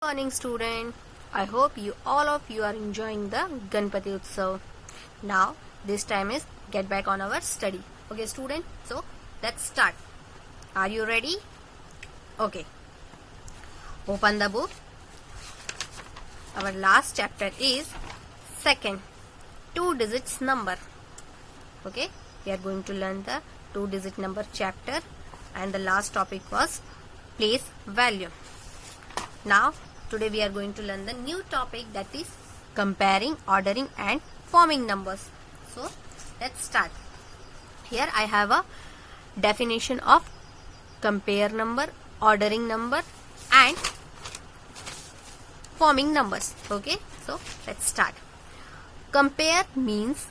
Morning student, I hope all of you are enjoying the Ganpati Utsav. Now this time is get back on our study. Okay student, so let's start. Are you ready? Okay, open the book. Our last chapter is second 2 digits number. Okay, we are going to learn the 2 digit number chapter and the last topic was place value. Now today we are going to learn the new topic, that is comparing, ordering and forming numbers. So let's start. Here I have a definition of compare number, ordering number and forming numbers. Okay, so let's start. Compare means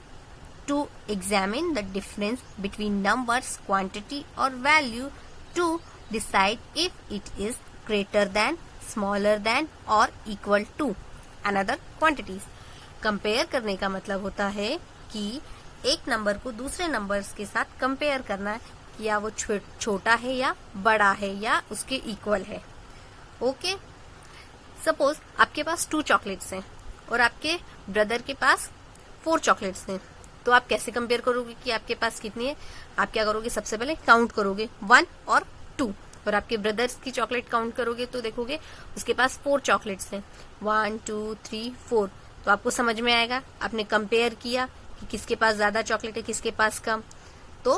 to examine the difference between numbers, quantity or value to decide if it is greater than, smaller than और equal to another quantities. Compare करने का मतलब होता है कि एक number को दूसरे नंबर्स के साथ कंपेयर करना है, या वो छोटा है या बड़ा है या उसके इक्वल है. ओके, सपोज आपके पास 2 चॉकलेट्स हैं और आपके ब्रदर के पास 4 चॉकलेट्स हैं, तो आप कैसे कंपेयर करोगे कि आपके पास कितनी है? आप क्या करोगे, सबसे पहले काउंट करोगे 1 और 2, और आपके ब्रदर्स की चॉकलेट काउंट करोगे तो देखोगे उसके पास 4 चॉकलेट्स हैं, 1 2 3 4. तो आपको समझ में आएगा, आपने कंपेयर किया कि किसके पास ज्यादा चॉकलेट है, किसके पास कम. तो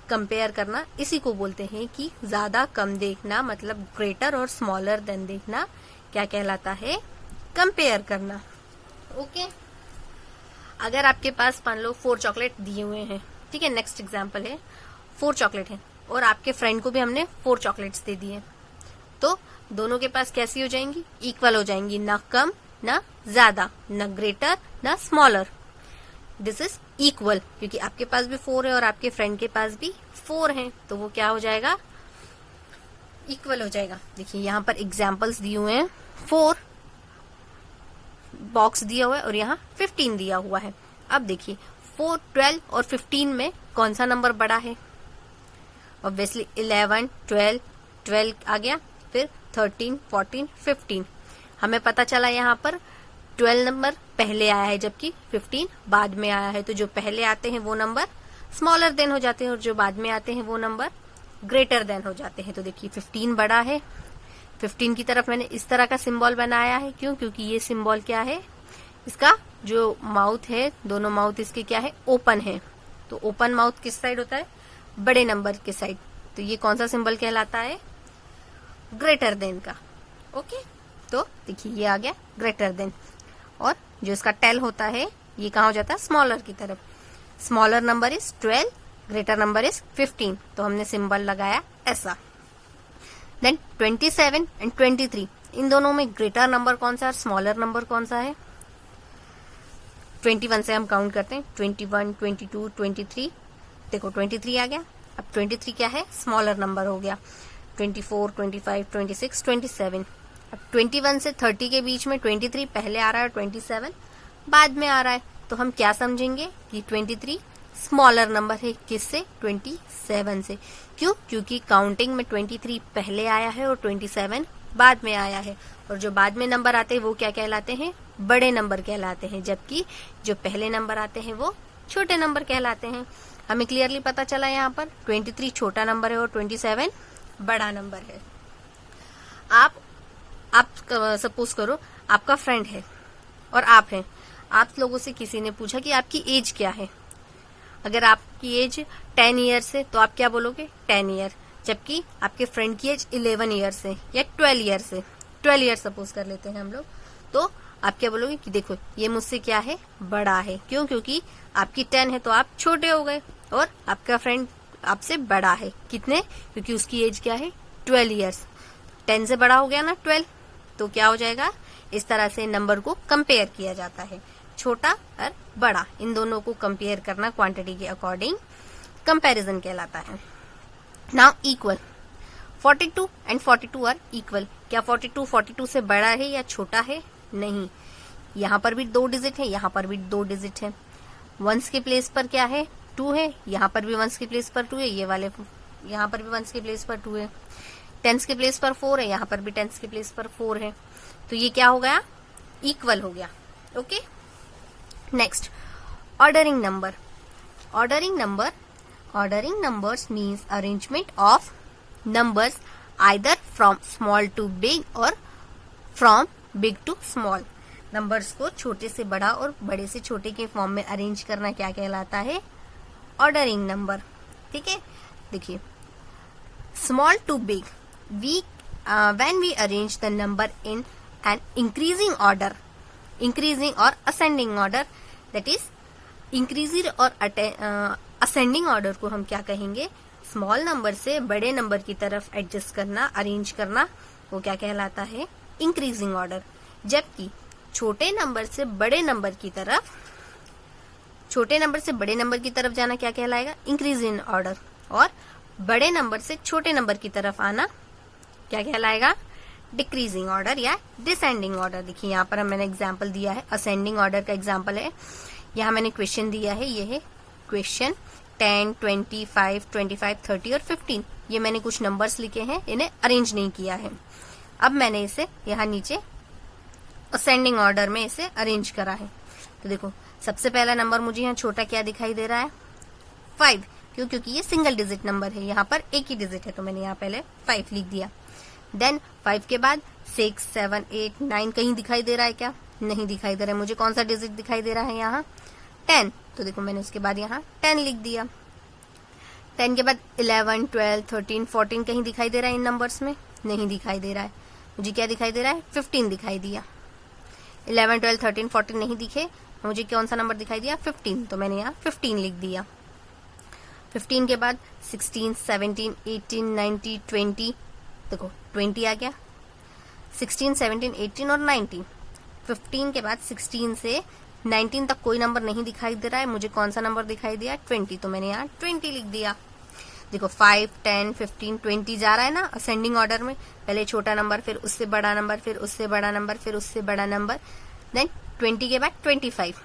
कंपेयर करना इसी को बोलते हैं कि ज्यादा कम देखना, मतलब ग्रेटर और स्मॉलर देन देखना क्या कहलाता है? कंपेयर करना. ओके, अगर आपके पास मान लो 4 चॉकलेट दिए हुए हैं, ठीक है, नेक्स्ट एग्जाम्पल है 4 चॉकलेट है और आपके फ्रेंड को भी हमने 4 चॉकलेट्स दे दिए, तो दोनों के पास कैसी हो जाएंगी? इक्वल हो जाएंगी, ना कम ना ज्यादा, ना ग्रेटर ना स्मॉलर. दिस इज इक्वल, क्योंकि आपके पास भी 4 है और आपके फ्रेंड के पास भी 4 है, तो वो क्या हो जाएगा? इक्वल हो जाएगा. देखिए यहाँ पर एग्जाम्पल्स दिए हुए हैं, 4 बॉक्स दिया हुआ है और यहाँ 15 दिया हुआ है. अब देखिए 4, 12 और 15 में कौन सा नंबर बड़ा है? ऑब्वियसली 11, 12 आ गया, फिर 13, 14, 15. हमें पता चला यहाँ पर 12 नंबर पहले आया है जबकि 15 बाद में आया है, तो जो पहले आते हैं वो नंबर स्मॉलर देन हो जाते हैं और जो बाद में आते हैं वो नंबर ग्रेटर देन हो जाते हैं. तो देखिए 15 बड़ा है. 15 की तरफ मैंने इस तरह का सिंबल बनाया है, क्यों? क्योंकि ये सिंबल क्या है, इसका जो माउथ है, दोनों माउथ इसके क्या है? ओपन है. तो ओपन माउथ किस साइड होता है? बड़े नंबर के साइड. तो ये कौन सा सिंबल कहलाता है? ग्रेटर देन का. ओके, तो देखिए ये आ गया ग्रेटर देन. और जो इसका टेल होता है ये कहाँ हो जाता है? स्मॉलर की तरफ. Smaller number is 12, greater number is 15, तो हमने सिंबल लगाया ऐसा. देन 27 एंड 23, इन दोनों में ग्रेटर नंबर कौन सा है, स्मॉलर नंबर कौन सा है? 21 से हम काउंट करते हैं, 21, 22, 23. देखो 23 आ गया. अब 23 क्या है? स्मॉलर नंबर हो गया. 24, 25, 26, 27. अब 21 से 30 के बीच में 23 पहले आ रहा है और 27 बाद में आ रहा है, तो हम क्या समझेंगे कि 23 स्मॉलर नंबर है. किससे? 27 से. क्यों? क्योंकि काउंटिंग में 23 पहले आया है और 27 बाद में आया है, और जो बाद में नंबर आते हैं वो क्या कहलाते हैं? बड़े नंबर कहलाते हैं, जबकि जो पहले नंबर आते हैं वो छोटे नंबर कहलाते हैं. हमें क्लियरली पता चला यहाँ पर 23 छोटा नंबर है और 27 बड़ा नंबर है. आप सपोज करो आपका फ्रेंड है और आप हैं. आप लोगों से किसी ने पूछा कि आपकी एज क्या है. अगर आपकी एज 10 ईयर्स है तो आप क्या बोलोगे? 10 ईयर. जबकि आपके फ्रेंड की एज 11 ईयर्स है या 12 ईयर्स है. 12 ईयर्स सपोज कर लेते हैं हम लोग. तो आप क्या बोलोगे कि देखो ये मुझसे क्या है? बड़ा है. क्यों? क्योंकि आपकी 10 है तो आप छोटे हो गए और आपका फ्रेंड आपसे बड़ा है. कितने? क्योंकि उसकी एज क्या है? 12 ईयर्स. 10 से बड़ा हो गया ना 12, तो क्या हो जाएगा? इस तरह से नंबर को कंपेयर किया जाता है, छोटा और बड़ा. इन दोनों को कंपेयर करना क्वांटिटी के अकॉर्डिंग कंपैरिजन कहलाता है. Now equal. 42 and 42 are equal. क्या 42 42 से बड़ा है या छोटा है? नहीं. यहाँ पर भी 2 डिजिट है, यहाँ पर भी 2 डिजिट है. वंस के प्लेस पर क्या है? 2 है. यहाँ पर भी वंस के प्लेस पर 2 है. ये वाले यहाँ पर भी वंस के प्लेस पर 2 है. टेंस के प्लेस पर 4 है, यहाँ पर भी टेंस के प्लेस पर 4 है. तो ये क्या हो गया, इक्वल हो गया। Okay, next ordering number. Ordering numbers means arrangement of numbers either from small to big or from big to small. Numbers को छोटे से बड़ा और बड़े से छोटे के फॉर्म में अरेंज करना क्या कहलाता है, ऑर्डरिंग नंबर। ठीक है, देखिए small to big, when we arrange the number in an increasing order, increasing or ascending order, that is increasing और ascending order को हम क्या कहेंगे, स्मॉल नंबर से बड़े नंबर की तरफ एडजस्ट करना, अरेंज करना, वो क्या कहलाता है, इंक्रीजिंग ऑर्डर। जबकि छोटे नंबर से बड़े नंबर की तरफ जाना क्या कहलाएगा, इंक्रीजिंग ऑर्डर। और बड़े नंबर से छोटे नंबर की तरफ आना क्या कहलाएगा, डिक्रीजिंग ऑर्डर या डिसेंडिंग ऑर्डर। देखिए यहाँ पर मैंने एग्जाम्पल दिया है, असेंडिंग ऑर्डर का एग्जाम्पल है। यहाँ मैंने क्वेश्चन दिया है, ये है क्वेश्चन 10, 25, 25, 30 और 15। ये मैंने कुछ नंबर्स लिखे हैं, इन्हें अरेंज नहीं किया है। अब मैंने इसे यहाँ नीचे असेंडिंग ऑर्डर में इसे अरेंज करा है। तो देखो सबसे पहला नंबर मुझे यहाँ छोटा क्या दिखाई दे रहा है, 5। क्यों, क्योंकि ये सिंगल डिजिट नंबर है, यहाँ पर एक ही डिजिट है, तो मैंने यहाँ पहले 5 लिख दिया। देन 5 के बाद 6, 7, 8, 9 कहीं दिखाई दे रहा है क्या, नहीं दिखाई दे रहा है। मुझे कौन सा डिजिट दिखाई दे रहा है यहाँ, 10। तो देखो मैंने उसके बाद यहाँ 10 लिख दिया। 10 के बाद 11, 12, 13, 14 कहीं दिखाई दे रहा है इन नंबर्स में, नहीं दिखाई दे रहा है। मुझे क्या दिखाई दे रहा है, 15 दिखाई दिया। 11, 12, 13, 14 नहीं दिखे, मुझे कौन सा नंबर दिखाई दिया, 15। तो मैंने यहाँ 15 लिख दिया। 15 के बाद 16, 17, 18, 19, 20, देखो 20 आ गया। 16, 17, 18 और 19। 15 के बाद 16 से 19 तक कोई नंबर नहीं दिखाई दे रहा है, मुझे कौन सा नंबर दिखाई दिया, 20। तो मैंने यहाँ 20 लिख दिया। देखो 5, 10, 15, 20 जा रहा है ना असेंडिंग ऑर्डर में, पहले छोटा नंबर, फिर उससे बड़ा नंबर, फिर उससे बड़ा नंबर, फिर उससे बड़ा नंबर, देन 20 के बाद 25।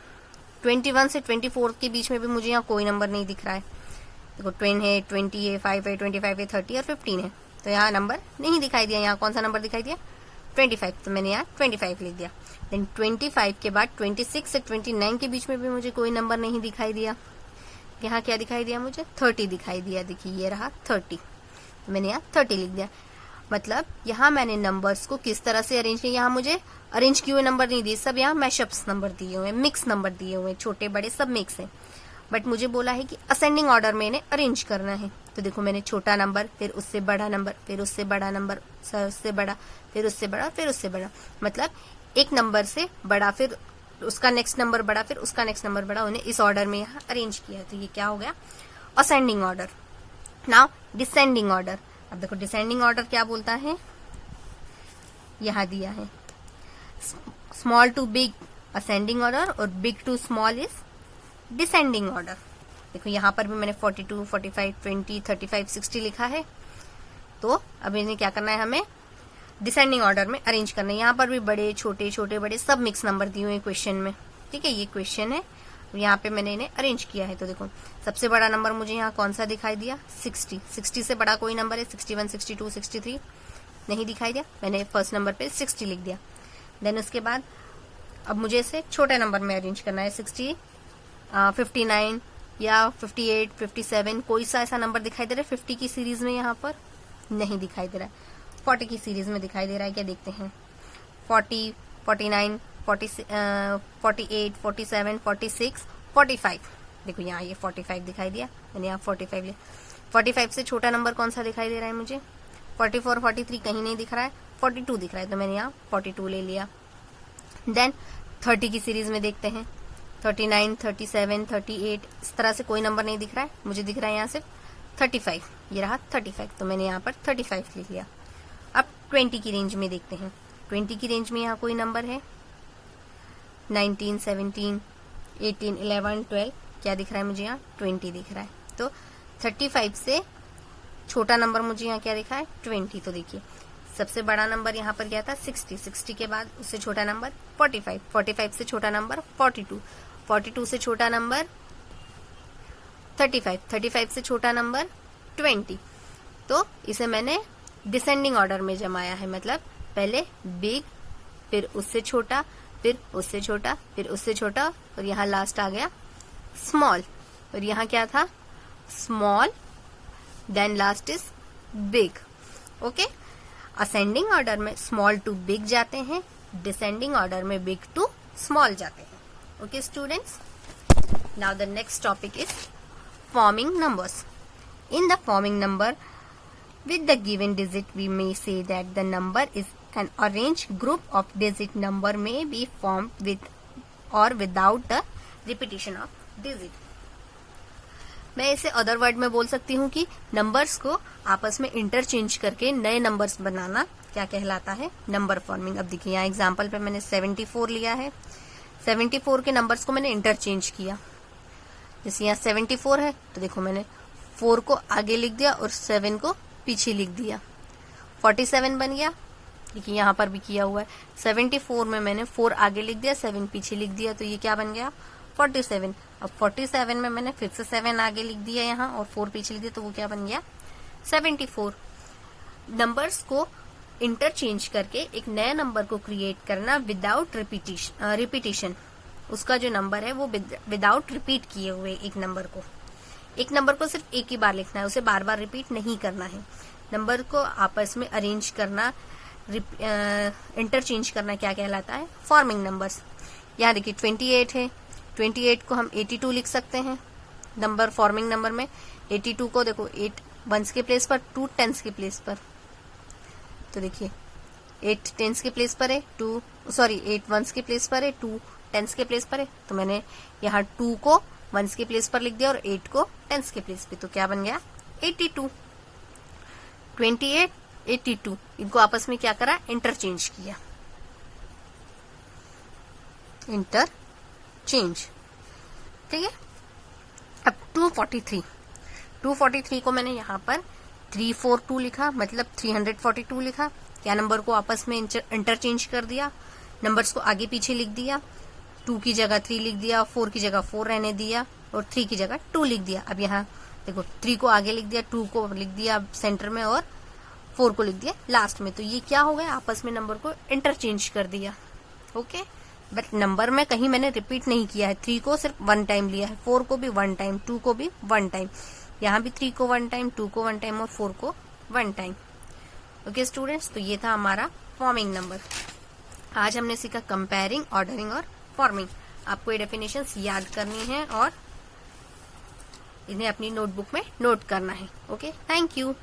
21 से 24 के बीच में भी मुझे यहाँ कोई नंबर नहीं दिख रहा है। देखो 10 है, 20 है, 5 है, 25 है, 30 और 15 है, तो यहाँ नंबर नहीं दिखाई दिया। यहाँ कौन सा नंबर दिखाई दिया, 25। तो मैंने यहाँ 25 लिख दिया। देन 25 के बाद 26 से 29 के बीच में भी मुझे कोई नंबर नहीं दिखाई दिया। यहाँ क्या दिखाई दिया, मुझे 30 दिखाई दिया। देखिए ये रहा 30, तो मैंने यहाँ 30 लिख दिया। मतलब यहाँ मैंने नंबर्स को किस तरह से अरेंज किया, यहाँ मुझे अरेंज किए हुए नंबर नहीं दिए, सब यहाँ मैशअप्स नंबर दिए हुए हैं, मिक्स नंबर दिए हुए हैं, छोटे बड़े सब मिक्स हैं। बट मुझे बोला है कि असेंडिंग ऑर्डर में इन्हें अरेंज करना है। तो देखो मैंने छोटा नंबर, फिर उससे बड़ा नंबर, फिर उससे बड़ा नंबर, उससे बड़ा, फिर उससे बड़ा, फिर उससे बड़ा, मतलब एक नंबर से बड़ा, फिर उसका नेक्स्ट नंबर बड़ा, फिर उसका नेक्स्ट नंबर बड़ा, उन्हें इस ऑर्डर में यहाँ अरेंज किया। तो ये क्या हो गया, ascending order. Now descending order. अब देखो डिसेंडिंग ऑर्डर क्या बोलता है, यहाँ दिया है small to big ascending order और big to small is descending order. देखो यहाँ पर भी मैंने 42, 45, 20, 35, 60 लिखा है। तो अब इन्हें क्या करना है, हमें डिसेंडिंग ऑर्डर में अरेंज करना है। यहाँ पर भी बड़े छोटे, छोटे बड़े सब मिक्स नंबर दिए हुए हैं क्वेश्चन में। ठीक है, ये क्वेश्चन है, यहाँ पे मैंने इन्हें अरेंज किया है। तो देखो सबसे बड़ा नंबर मुझे यहाँ कौन सा दिखाई दिया, 60। 60 से बड़ा कोई नंबर है, 61, 62, 63 नहीं दिखाई दिया, मैंने फर्स्ट नंबर पे 60 लिख दिया। देन उसके बाद अब मुझे इसे छोटे नंबर में अरेंज करना है, 60, 59 या 58, 57, कोई सा ऐसा नंबर दिखाई दे रहा है 50 की सीरीज में, यहाँ पर नहीं दिखाई दे रहा है। 40 की सीरीज में दिखाई दे रहा है, क्या देखते हैं, 40, 49, 48, 47, 46, 45। देखो यहाँ ये 45 दिखाई दिया, मैंने यहाँ 45 लिया। 45 से छोटा नंबर कौन सा दिखाई दे रहा है मुझे, 44, 43 कहीं नहीं दिख रहा है, 42 दिख रहा है, तो मैंने यहाँ 42 ले लिया। देन 30 की सीरीज में देखते हैं, 39, 37, 38, इस तरह से कोई नंबर नहीं दिख रहा है, मुझे दिख रहा है यहाँ सिर्फ 35, ये रहा 35, तो मैंने यहाँ पर 35 लिख लिया। अब 20 की रेंज में देखते हैं, 20 की रेंज में यहाँ कोई नंबर है, 19, 17, 18, 11, 12, क्या दिख रहा है मुझे यहाँ 20 दिख रहा है। तो 35 से छोटा नंबर मुझे यहाँ क्या दिखा है 20। तो देखिए सबसे बड़ा नंबर यहाँ पर क्या था 60, 60 के बाद उससे छोटा नंबर 45, 45 से छोटा नंबर 42, 42 से छोटा नंबर 35, 35 से छोटा नंबर 20। तो इसे मैंने डिसेंडिंग ऑर्डर में जमाया है, मतलब पहले बिग फिर उससे छोटा, फिर उससे छोटा, फिर उससे छोटा, और यहाँ लास्ट आ गया स्मॉल। और यहाँ क्या था, small, then last is big. Okay, ascending order में स्मॉल टू बिग जाते हैं, डिसेंडिंग ऑर्डर में बिग टू स्मॉल जाते हैं। Okay students, now the next topic is forming numbers. In the forming number with the given digit, we may say that the number is an arranged group of digit. Number may be formed with or without the repetition of digit. मैं इसे other word में बोल सकती हूँ कि numbers को आपस में इंटरचेंज करके नए नंबर्स बनाना क्या कहलाता है, नंबर फॉर्मिंग। अब देखिए यहाँ एग्जाम्पल पे मैंने 74 लिया है, 74 के नंबर्स को मैंने इंटरचेंज किया। जैसे यहाँ 74 है तो देखो मैंने 4 को आगे लिख दिया और 7 को पीछे लिख दिया, 47 बन गया। देखिए यहाँ पर भी किया हुआ है, 74 में मैंने 4 आगे लिख दिया, 7 पीछे लिख दिया, तो ये क्या बन गया 47। अब 47 में मैंने फिर से 7 आगे लिख दिया यहाँ और 4 पीछे लिख दिया, तो वो क्या बन गया 74। नंबर्स को इंटरचेंज करके एक नया नंबर को क्रिएट करना विदाउट रिपीटिशन। उसका जो नंबर है वो विदाउट रिपीट किए हुए एक नंबर को सिर्फ एक ही बार लिखना है, उसे बार बार रिपीट नहीं करना है। नंबर को आपस में अरेंज करना, इंटरचेंज करना क्या कहलाता है, फॉर्मिंग नंबर्स। यहाँ देखिए 28 है, 28 को हम 82 लिख सकते हैं नंबर, फॉर्मिंग नंबर में। 82 को देखो 8 वंस के प्लेस पर, 2 टेंस के प्लेस पर, तो देखिए 8 टेंस के प्लेस पर है, 8 वंस के प्लेस पर है, 2 टेंस के प्लेस पर है, तो मैंने यहाँ 2 को वंस के प्लेस पर लिख दिया और 8 को टेंस के प्लेस पे, तो क्या बन गया 82। 28, 82 इनको आपस में क्या करा, इंटरचेंज किया, इंटरचेंज, ठीक है। अब 243 को मैंने यहाँ पर 342 लिखा, मतलब 342 लिखा। क्या नंबर को आपस में इंटरचेंज कर दिया, नंबर्स को आगे पीछे लिख दिया, 2 की जगह 3 लिख दिया, 4 की जगह 4 रहने दिया और 3 की जगह 2 लिख दिया। अब यहाँ देखो 3 को आगे लिख दिया, 2 को लिख दिया सेंटर में और 4 को लिख दिया लास्ट में, तो ये क्या हो गया, आपस में नंबर को इंटरचेंज कर दिया। ओके, बट नंबर में कहीं मैंने रिपीट नहीं किया है। 3 को सिर्फ 1 टाइम लिया है, 4 को भी 1 टाइम, 2 को भी 1 टाइम, यहाँ भी 3 को 1 टाइम, 2 को 1 टाइम और 4 को 1 टाइम। ओके स्टूडेंट्स, तो ये था हमारा फॉर्मिंग नंबर। आज हमने सीखा कंपेयरिंग, ऑर्डरिंग और फॉर्मिंग। आपको ये डेफिनेशंस याद करनी है और इन्हें अपनी नोटबुक में नोट करना है। Okay, thank you.